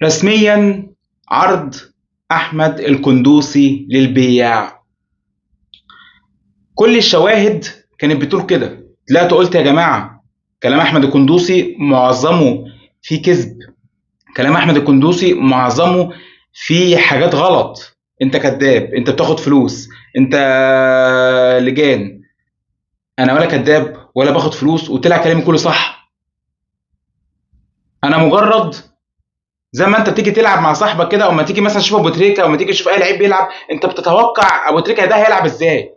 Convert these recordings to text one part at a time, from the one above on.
رسميا عرض أحمد القندوسي للبيع. كل الشواهد كانت بتقول كده. طلعت قلت يا جماعة كلام أحمد القندوسي معظمه فيه كذب، كلام أحمد القندوسي معظمه فيه حاجات غلط، أنت كذاب، أنت بتاخد فلوس، أنت لجان. أنا ولا كذاب ولا باخد فلوس، وطلع كلامي كله صح. أنا مجرد زي ما انت بتيجي تلعب مع صاحبك كده، او ما تيجي مثلا تشوف ابو تريكه، او ما تيجي تشوف اي لعيب بيلعب، انت بتتوقع ابو تريكه ده هيلعب ازاي.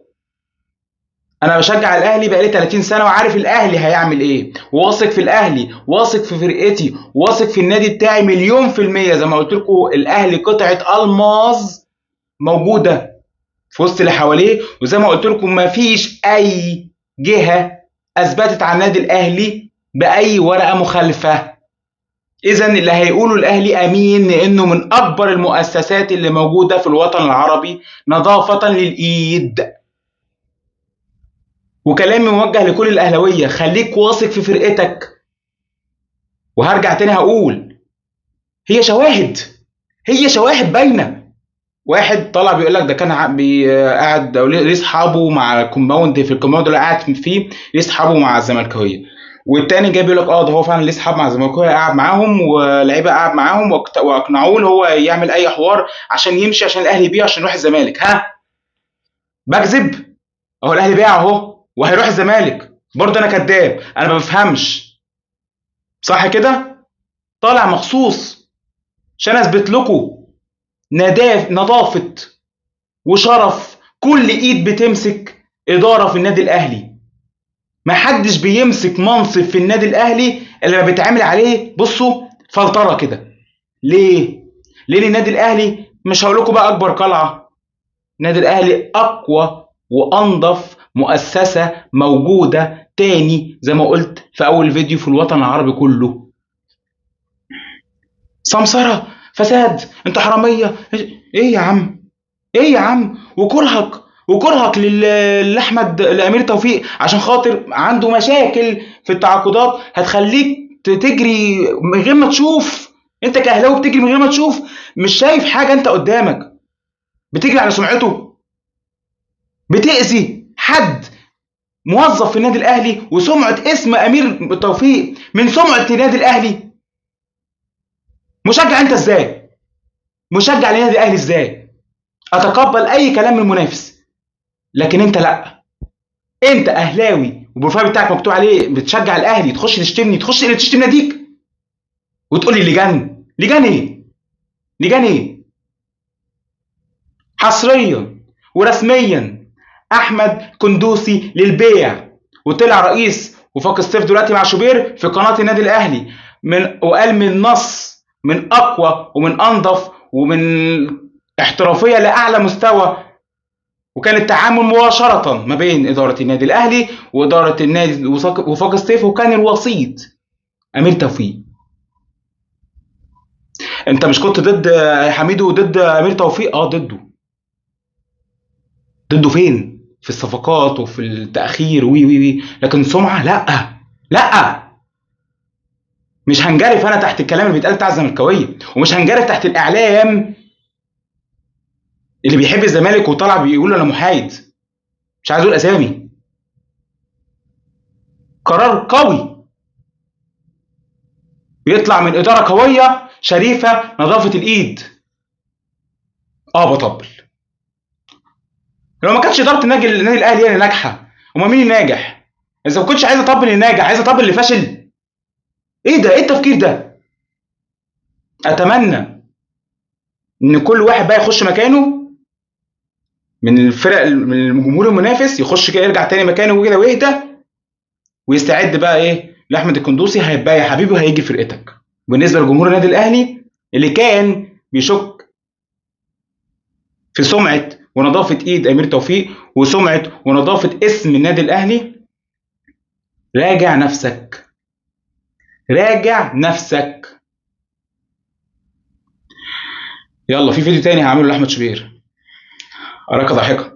انا بشجع الاهلي بقالي 30 سنه وعارف الاهلي هيعمل ايه، واثق في الاهلي، واثق في فرقتي، واثق في النادي بتاعي مليون في الميه. زي ما قلت لكم الاهلي قطعه الماظ موجوده في وسط اللي حواليه، وزي ما قلت لكم ما فيش اي جهه اثبتت على النادي الاهلي باي ورقه مخالفه. إذا اللي هيقوله الأهلي أمين، لأنه من أكبر المؤسسات اللي موجودة في الوطن العربي نظافة للإيد. وكلامي موجه لكل الأهلاوية، خليك واثق في فرقتك. وهرجع تاني هقول هي شواهد، هي شواهد باينة. واحد طلع بيقول لك ده كان قاعد ليه اصحابه مع الكومباوند، في الكومباوند اللي قاعد فيه ليه اصحابه مع الزملكاويه. والتاني جاي بيقول لك ده هو فعلا ليه اصحاب مع الزملكاويه، قاعد معاهم ولعيبه قاعد معاهم واقنعوه ان هو يعمل اي حوار عشان يمشي، عشان الاهلي يبيعه عشان يروح الزمالك. ها، بكذب؟ اهو الاهلي بيع اهو وهيروح الزمالك. برضه انا كذاب؟ انا ما بفهمش صح كده؟ طالع مخصوص عشان اثبت لكم نظافه وشرف كل ايد بتمسك اداره في النادي الاهلي. ما حدش بيمسك منصب في النادي الاهلي الا ما بيتعمل عليه بصوا فلتره كده. ليه؟ لان النادي الاهلي مش هقول لكم بقى اكبر قلعه، النادي الاهلي اقوى وانظف مؤسسه موجوده تاني زي ما قلت في اول فيديو في الوطن العربي كله. سمسره، فساد، انت حراميه، ايه يا عم؟ ايه يا عم؟ وكرهك لاحمد لامير توفيق عشان خاطر عنده مشاكل في التعاقدات هتخليك تجري من غير ما تشوف. انت كاهلاوي بتجري من غير ما تشوف، مش شايف حاجه انت قدامك، بتجري على سمعته، بتاذي حد موظف في النادي الاهلي وسمعه اسم امير توفيق من سمعه النادي الاهلي. مشجع انت ازاي؟ مشجع للنادي الاهلي ازاي؟ اتقبل اي كلام من المنافس، لكن انت لا، انت اهلاوي والبروفايل بتاعك مكتوب عليه بتشجع الاهلي، تخش تشتمني، تخش اللي تشتم ناديك وتقول لي لجان؟ لجان ايه؟ لجان ايه؟ حصريا ورسميا احمد قندوسي للبيع. وطلع رئيس وفاق الصيف دلوقتي مع شوبير في قناه النادي الاهلي وقال من نص من اقوى ومن انظف ومن احترافيه لاعلى مستوى، وكان التعامل مباشرة ما بين إدارة النادي الأهلي وإدارة النادي وفاق الصيف، وكان الوسيط أمير توفيق. أنت مش كنت ضد حميدو وضد أمير توفيق؟ ضده. ضده فين؟ في الصفقات وفي التأخير وي وي وي، لكن سمعة لأ. لأ، مش هنجرف أنا تحت الكلام اللي بيتقال بتاع الزملكاوية، ومش هنجرف تحت الإعلام اللي بيحب الزمالك وطلع بيقول أنا محايد، مش عايز أقول أسامي. قرار قوي بيطلع من إدارة قوية شريفة نظافة الإيد. بطبل. لو ما كانتش إدارة النادي الأهلي هي اللي ناجحة، أمال مين الناجح؟ إذا ما كنتش عايز أطبل الناجح، عايز أطبل اللي فاشل؟ إيه ده؟ إيه التفكير ده؟ أتمنى إن كل واحد بقى يخش مكانه من الفرق، من الجمهور المنافس، يخش كده يرجع تاني مكانه كده ويهدى ويستعد بقى إيه لأحمد القندوسي هيبقى يا حبيبي وهيجي فرقتك. بالنسبة لجمهور النادي الأهلي اللي كان بيشك في سمعة ونظافة إيد أمير توفيق وسمعة ونظافة اسم النادي الأهلي، راجع نفسك، راجع نفسك. يلا في فيديو تاني هعمله لأحمد شوبير، أراك ضاحكا.